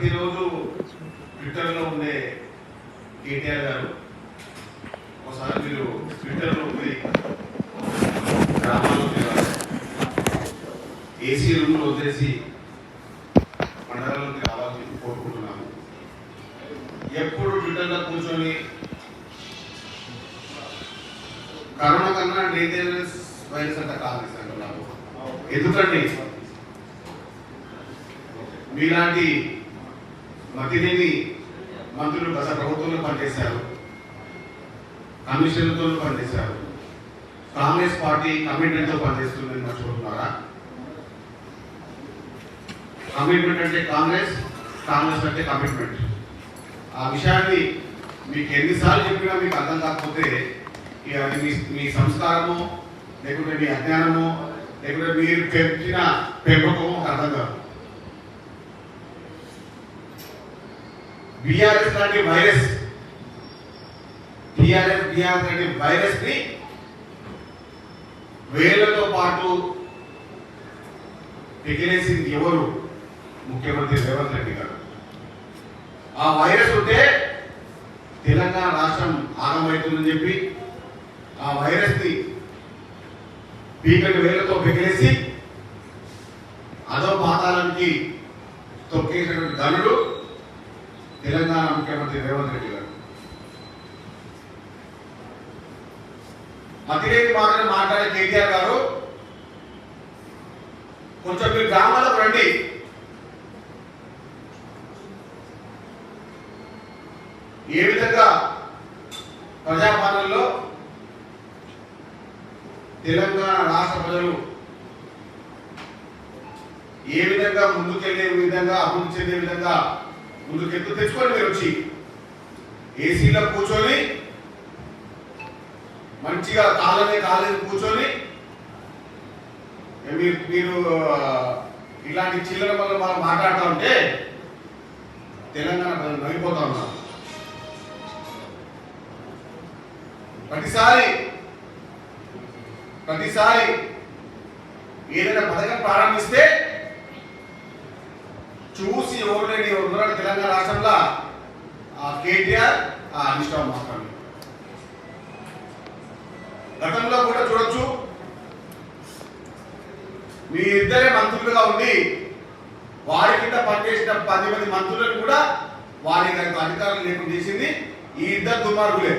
ప్రతిరోజు ట్విట్టర్లో ఉండే కేటీఆర్ గారు ఒకసారి మీరు ట్విట్టర్లో పోయి గ్రామాల్లో ఏసీ రూమ్లో వదిలేసి మండలంలోకి రావాలని కోరుకుంటున్నాము. ఎప్పుడు ట్విట్టర్లో కూర్చొని కరోనా కన్నా డేంజరస్ వైరస్ అంతా కాదు నాకు. ఎందుకండి మీలాంటి మతిలేని మంత్రులు గత ప్రభుత్వంలో పనిచేశారు, కమిషన్లతో పనిచేశారు. కాంగ్రెస్ పార్టీ కమిట్మెంట్తో పనిచేస్తుందని మర్చిపోతున్నారా? కమిట్మెంట్ అంటే కాంగ్రెస్, కాంగ్రెస్ అంటే కమిట్మెంట్. ఆ విషయాన్ని మీకు ఎన్నిసార్లు చెప్పినా మీకు అర్థం కాకపోతే ఇక మీ సంస్కారము లేకుంటే మీ అజ్ఞానము లేకుంటే మీరు పెంచిన పెంపకము అర్థం కాదు. బీఆర్ఎస్ లాంటి వైరస్ లాంటి వైరస్ ని వేళ్లతో పాటు పెగిలేసింది ఎవరు? ముఖ్యమంత్రి రేవంత్ రెడ్డి గారు. ఆ వైరస్ ఉంటే తెలంగాణ రాష్ట్రం ఆగమవుతుందని చెప్పి ఆ వైరస్ ని పీకటి వేళ్లతో పెగిలేసి అదో పాతాళానికి తొక్కేసినటువంటి ధనుడు తెలంగాణ ముఖ్యమంత్రి రేవంత్ రెడ్డి గారు. అతిరేకి మాత్రమే మాట్లాడే కేటీఆర్ గారు కొంచెం మీరు గ్రామాలకు రండి. ఏ విధంగా ప్రజాపాలనలో తెలంగాణ రాష్ట్ర ప్రజలు ఏ విధంగా ముందుకెళ్లే విధంగా అభివృద్ధి చెందే విధంగా ముందుకెత్తు తెచ్చుకొని మీరు వచ్చి ఏసీలో కూర్చొని మంచిగా కాలేజీ కూర్చొని మీరు ఇలాంటి చిల్లర వల్ల మనం మాట్లాడుతూ ఉంటే తెలంగాణ ప్రజలు నవ్విపోతా ఉన్నారు. ప్రతిసారి ఏదైనా పథకం ప్రారంభిస్తే చూసి ఎవరు తెలంగాణ రాష్ట్రంలో ఆ కేటీఆర్ ఆ అనిష్టం మాట్లాడు. గతంలో కూడా చూడొచ్చు, మీ ఇద్దరే మంత్రులుగా ఉండి వారి కింద పనిచేసిన 10 మంది మంత్రులను కూడా వారి అధికారులు లేకుండా చేసింది ఈ ఇద్దరు దుర్మార్గులే.